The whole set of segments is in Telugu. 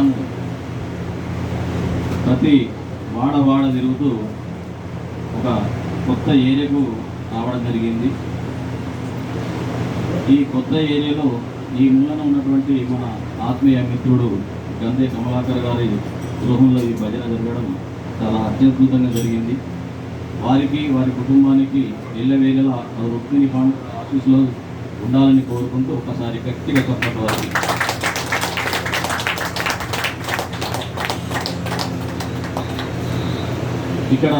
మనము ప్రతి వాడ తిరుగుతూ ఒక కొత్త ఏరియాకు రావడం జరిగింది. ఈ కొత్త ఏరియాలో ఈ మూలన ఉన్నటువంటి మన ఆత్మీయ మిత్రుడు గంధే కమలాకర్ గారి గృహంలో ఈ భజన జరగడం చాలా అత్యద్భుతంగా జరిగింది. వారికి వారి కుటుంబానికి ఎల్లవేళలా రుక్మిణి ఆఫీసులో ఉండాలని కోరుకుంటూ ఒకసారి గట్టిగా చెప్పడం వారికి. ఇక్కడ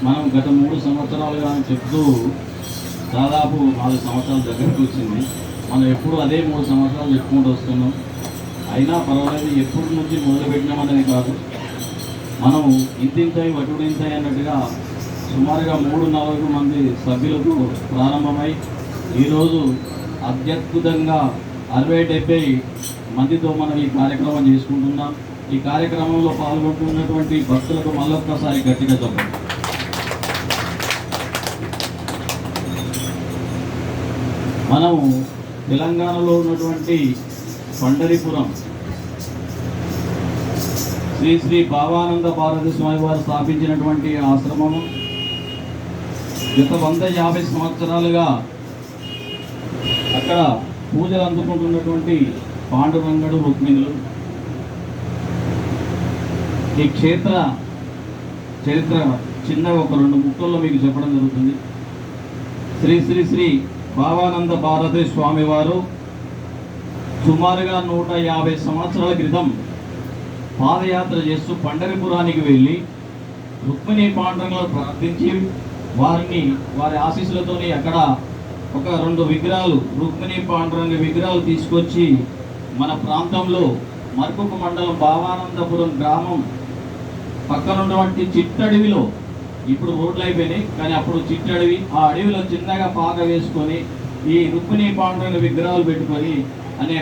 మనం గత 3 సంవత్సరాలుగా చెప్తూ దాదాపు 4 సంవత్సరాల దగ్గరకు వచ్చింది. మనం ఎప్పుడు అదే 3 సంవత్సరాలు చెప్పుకుంటూ వస్తున్నాం. అయినా పర్వాలేదు, ఎప్పటి నుంచి మొదలుపెట్టినామనేది కాదు, మనం ఇంతింతాయి వటుడింతాయి అన్నట్టుగా సుమారుగా 3-4 మంది సభ్యులతో ప్రారంభమై ఈరోజు అత్యద్భుతంగా 60-70 మందితో మనం ఈ కార్యక్రమం చేసుకుంటున్నాం. ఈ కార్యక్రమంలో పాల్గొంటున్నటువంటి భక్తులకు మళ్ళొక్కసారి గట్టిగా చెప్పండి. మనము తెలంగాణలో ఉన్నటువంటి పండరిపురం శ్రీ శ్రీ భావానంద భారతి స్వామి వారు స్థాపించినటువంటి ఆశ్రమము గత 150 సంవత్సరాలుగా అక్కడ పూజలు అందుకుంటున్నటువంటి పాండురంగడు రుక్మిణులు. ఈ క్షేత్ర చరిత్ర చిన్నగా ఒక 2 ముక్కల్లో మీకు చెప్పడం జరుగుతుంది. శ్రీ శ్రీ శ్రీ భావానంద భారతి స్వామివారు సుమారుగా 150 సంవత్సరాల క్రితం పాదయాత్ర చేస్తూ పండరిపురానికి వెళ్ళి రుక్మిణి పాండురంగులను ప్రార్థించి వారి ఆశీస్సులతోని అక్కడ ఒక 2 విగ్రహాలు రుక్మిణి పాండురంగ విగ్రహాలు తీసుకొచ్చి మన ప్రాంతంలో మర్కుకు మండలం భావానందపురం గ్రామం పక్కన ఉన్నటువంటి చిట్టడవిలో, ఇప్పుడు రోడ్లు అయిపోయినాయి కానీ అప్పుడు చిట్టడవి, ఆ అడవిలో చిన్నగా పాక వేసుకొని ఈ రుక్మిణి పాండురంగ విగ్రహాలు పెట్టుకొని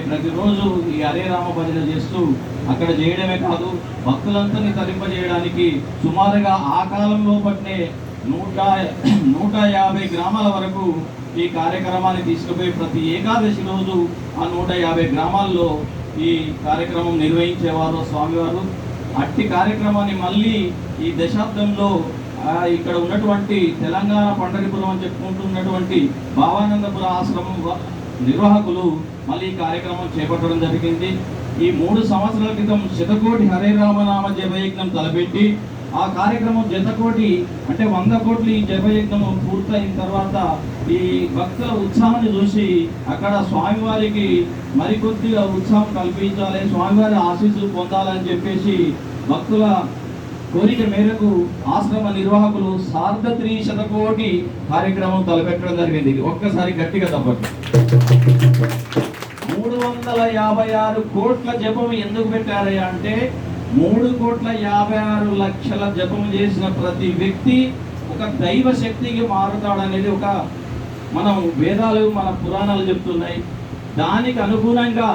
ప్రతిరోజు ఈ హరే రామ భజన చేస్తూ అక్కడ చేయడమే కాదు, భక్తులందరినీ తరింపజేయడానికి సుమారుగా ఆ కాలంలో పట్టినే 150 గ్రామాల వరకు ఈ కార్యక్రమాన్ని తీసుకుపోయి ప్రతి ఏకాదశి రోజు ఆ 150 గ్రామాల్లో ఈ కార్యక్రమం నిర్వహించేవారు స్వామివారు. అట్టి కార్యక్రమాన్ని మళ్ళీ ఈ దశాబ్దంలో ఇక్కడ ఉన్నటువంటి తెలంగాణ పండరిపురం అని చెప్పుకుంటున్నటువంటి భావానందపుర ఆశ్రమం నిర్వాహకులు మళ్ళీ ఈ కార్యక్రమం చేపట్టడం జరిగింది. ఈ 3 సంవత్సరాల క్రితం శతకోటి హరే రామనామ జపయజ్ఞం తలపెట్టి ఆ కార్యక్రమం 100 కోటి అంటే 100 కోట్లు ఈ జపయజ్ఞం పూర్తయిన తర్వాత ఈ భక్తుల ఉత్సాహాన్ని చూసి అక్కడ స్వామివారికి మరికొద్దిగా ఉత్సాహం కల్పించాలి, స్వామివారి ఆశీస్సులు పొందాలని చెప్పేసి భక్తుల కోరిక మేరకు ఆశ్రమ నిర్వాహకులు 350 కోటి కార్యక్రమం తలపెట్టడం జరిగింది. ఒక్కసారి గట్టిగా తప్పండి. 356 కోట్ల జపం ఎందుకు పెట్టారు అంటే 3,56,00,000 జపం చేసిన ప్రతి వ్యక్తి ఒక దైవ శక్తికి మారుతాడనేది ఒక మనం వేదాలు మన పురాణాలు చెప్తున్నాయి. దానికి అనుగుణంగా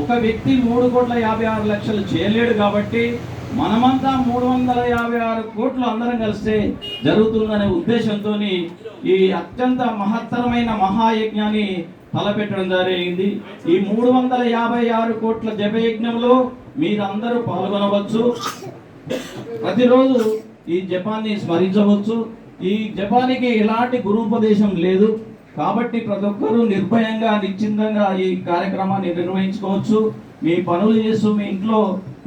ఒక వ్యక్తి 3,56,00,000 చేయలేడు కాబట్టి మనమంతా 356 కోట్లు అందరం కలిస్తే జరుగుతుందనే ఉద్దేశంతో ఈ అత్యంత మహత్తరమైన మహాయజ్ఞాన్ని తలపెట్టడం జరిగింది. ఈ 356 కోట్ల జపయజ్ఞంలో మీరందరూ పాల్గొనవచ్చు. ప్రతిరోజు ఈ జపాన్ని స్మరించవచ్చు. ఈ జపానికి ఎలాంటి గురూపదేశం లేదు కాబట్టి ప్రతి ఒక్కరూ నిర్భయంగా నిశ్చింతంగా ఈ కార్యక్రమాన్ని నిర్వహించుకోవచ్చు. మీ పనులు చేస్తూ మీ ఇంట్లో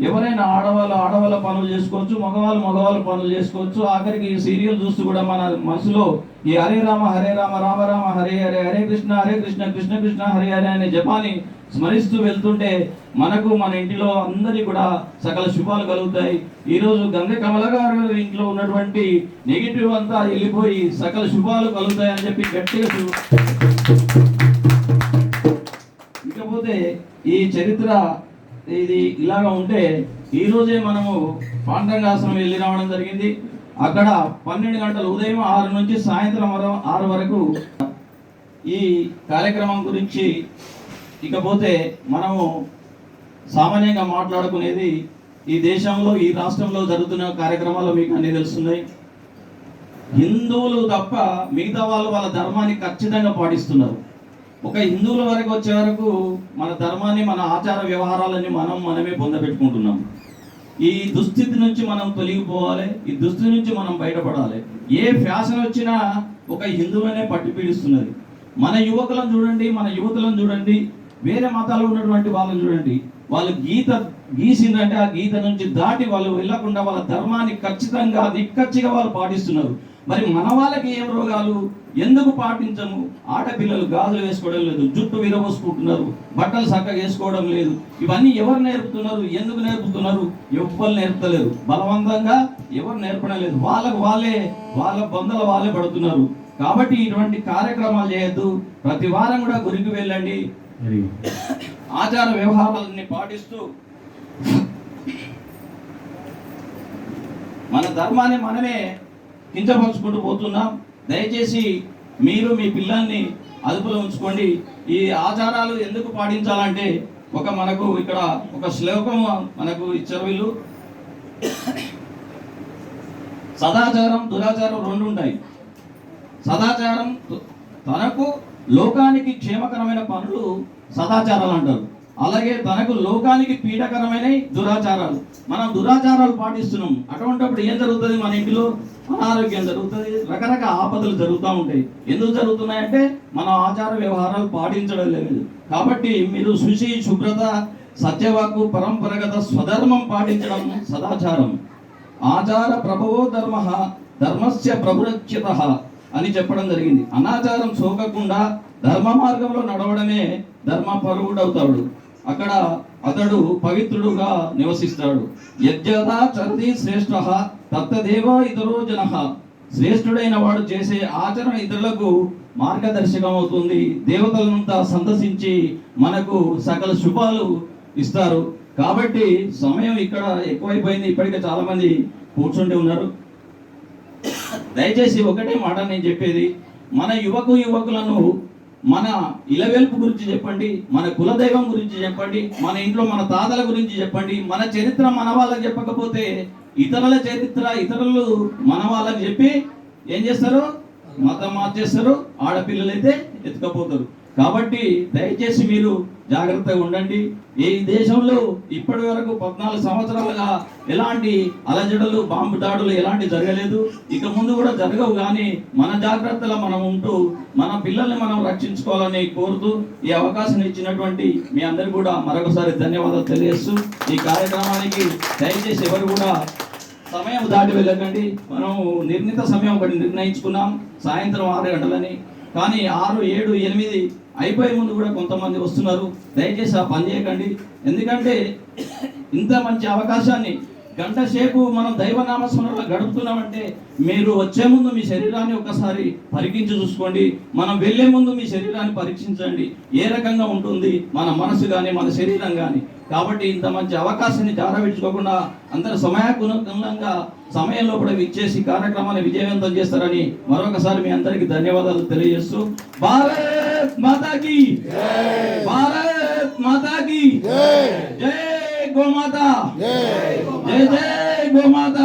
ఎవరైనా ఆడవాళ్ళ పనులు చేసుకోవచ్చు, మగవాళ్ళు పనులు చేసుకోవచ్చు. ఆఖరికి ఈ సీరియల్ చూస్తూ కూడా మన మనసులో ఈ హరే రామ రామ రామ హరే హరే హరే కృష్ణ కృష్ణ కృష్ణ హరే హరే అనే జపాన్ని స్మరిస్తూ వెళ్తుంటే మనకు మన ఇంటిలో అందరికీ కూడా సకల శుభాలు కలుగుతాయి. ఈరోజు గంధే కమల గారు ఇంట్లో ఉన్నటువంటి నెగిటివ్ అంతా వెళ్ళిపోయి సకల శుభాలు కలుగుతాయని చెప్పి గట్టిగా. ఇకపోతే ఈ చరిత్ర ఇది ఇలాగా ఉంటే ఈరోజే మనము పాండరంగాశ్రమం వెళ్ళి రావడం జరిగింది. అక్కడ 12 గంటలు ఉదయం 6 నుంచి సాయంత్రం 6 వరకు ఈ కార్యక్రమం గురించి. ఇకపోతే మనము సామాన్యంగా మాట్లాడుకునేది ఈ దేశంలో ఈ రాష్ట్రంలో జరుగుతున్న కార్యక్రమాలు మీకు అన్నీ తెలుస్తున్నాయి. హిందువులు తప్ప మిగతా వాళ్ళు వాళ్ళ ధర్మాన్ని ఖచ్చితంగా పాటిస్తున్నారు. ఒక హిందువుల వరకు వచ్చే వరకు మన ధర్మాన్ని, మన ఆచార వ్యవహారాలన్నీ మనమే పొందబెట్టుకుంటున్నాం. ఈ దుస్థితి నుంచి మనం తొలగిపోవాలి, ఈ దుస్థితి నుంచి మనం బయటపడాలి. ఏ ఫ్యాషన్ వచ్చినా ఒక హిందువులనే పట్టి పీడిస్తున్నది. మన యువకులను చూడండి, మన యువతులను చూడండి, వేరే మతాలు ఉన్నటువంటి వాళ్ళని చూడండి, వాళ్ళు గీత గీసిందంటే ఆ గీత నుంచి దాటి వాళ్ళు వెళ్ళకుండా వాళ్ళ ధర్మాన్ని ఖచ్చితంగా నిక్కచ్చిగా వాళ్ళు పాటిస్తున్నారు. మరి మన వాళ్ళకి ఏం రోగాలు, ఎందుకు పాటించము? ఆడపిల్లలు గాజులు వేసుకోవడం లేదు, జుట్టు విరబోసుకుంటున్నారు, బట్టలు చక్కగా వేసుకోవడం లేదు. ఇవన్నీ ఎవరు నేర్పుతున్నారు? ఎందుకు నేర్పుతున్నారు? ఎవ్వరు నేర్పలేరు. బలవంతంగా ఎవరు నేర్పడం లేదు. వాళ్ళ బొందల వాళ్ళే పడుతున్నారు. కాబట్టి ఇటువంటి కార్యక్రమాలు చేయొద్దు. ప్రతి వారం కూడా గురికి వెళ్ళండి, ఆచార వ్యవహారాలని పాటిస్తూ మన ధర్మాన్ని మనమే కించపరుచుకుంటూ పోతున్నాం. దయచేసి మీరు మీ పిల్లల్ని అదుపులో ఉంచుకోండి. ఈ ఆచారాలు ఎందుకు పాటించాలంటే మనకు ఇక్కడ ఒక శ్లోకం మనకు ఇచ్చారు వీళ్ళు. సదాచారం దురాచారం రెండు ఉంటాయి. సదాచారం తనకు లోకానికి క్షేమకరమైన పనులు సదాచారాలు అంటారు. అలాగే తనకు లోకానికి పీడకరమైన దురాచారాలు. మనం దురాచారాలు పాటిస్తున్నాం. అటువంటిప్పుడు ఏం జరుగుతుంది? మన ఇంటిలో అనారోగ్యం జరుగుతుంది, రకరకాల ఆపదలు జరుగుతూ ఉంటాయి. ఎందుకు జరుగుతున్నాయంటే మన ఆచార వ్యవహారాలు పాటించడం లేదు. కాబట్టి మీరు శుచి, శుభ్రత, సత్యవాక్కు, పరంపరగత స్వధర్మం పాటించడం సదాచారం. ఆచార ప్రభవో ధర్మ, ధర్మస్య ప్రభురచ్యత అని చెప్పడం జరిగింది. అనాచారం సోకకుండా ధర్మ మార్గంలో నడవడమే ధర్మపరుడవుతాడు. అక్కడ అతడు పవిత్రుడుగా నివసిస్తాడు. యజ్ఞదా చరతి శ్రేష్ఠ తత్తదేవ ఇతరో జన. శ్రేష్ఠుడైన వాడు చేసే ఆచరణ ఇతరులకు మార్గదర్శకం అవుతుంది. దేవతలంతా సందర్శించి మనకు సకల శుభాలు ఇస్తారు. కాబట్టి సమయం ఇక్కడ ఎక్కువైపోయింది. ఇప్పటికే చాలా మంది కూర్చుండి ఉన్నారు. దయచేసి ఒకటే మాట నేను చెప్పేది, మన యువకులను మన ఇలవెల్పు గురించి చెప్పండి, మన కులదైవం గురించి చెప్పండి, మన ఇంట్లో మన తాతల గురించి చెప్పండి. మన చరిత్ర మన వాళ్ళకి చెప్పకపోతే ఇతరుల చరిత్ర ఇతరులు మన వాళ్ళకి చెప్పి ఏం చేస్తారు? మతం మార్చేస్తారు. ఆడపిల్లలైతే ఎత్తుకపోతారు. కాబట్టి దయచేసి మీరు జాగ్రత్తగా ఉండండి. ఈ దేశంలో ఇప్పటి వరకు 14 సంవత్సరాలుగా ఎలాంటి అలజడులు, బాంబు దాడులు ఎలాంటి జరగలేదు. ఇక ముందు కూడా జరగవు. కానీ మన జాగ్రత్తలో మనం ఉంటూ మన పిల్లల్ని మనం రక్షించుకోవాలని కోరుతూ ఈ అవకాశం ఇచ్చినటువంటి మీ అందరికీ కూడా మరొకసారి ధన్యవాదాలు తెలియజేస్తూ ఈ కార్యక్రమానికి దయచేసి ఎవరు కూడా సమయం దాటి వెళ్ళకండి. మనం నిర్ణీత సమయం ఒకటి నిర్ణయించుకున్నాం, సాయంత్రం 6 గంటలని. కానీ 6, 7, 8 అయిపోయే ముందు కూడా కొంతమంది వస్తున్నారు. దయచేసి ఆ పని చేయకండి. ఎందుకంటే ఇంత మంచి అవకాశాన్ని గంట సేపు మనం దైవనామస్మరణలో గడుపుతున్నామంటే మీరు వచ్చే ముందు మీ శరీరాన్ని ఒకసారి పరీక్షించి చూసుకోండి. మనం వెళ్ళే ముందు మీ శరీరాన్ని పరీక్షించండి, ఏ రకంగా ఉంటుంది మన మనసు కానీ మన శరీరం కానీ. కాబట్టి ఇంత మంచి అవకాశాన్ని జారవిడ్చుకోకుండా అందరూ సమయానుకూలంగా సమయంలో కూడా ఇచ్చేసి కార్యక్రమాన్ని విజయవంతం చేస్తారని మరొకసారి మీ అందరికీ ధన్యవాదాలు తెలియజేస్తూ, భారత్ మాతాకి భారత్ మాతాకి జై గోమాత, జై జై గోమాత.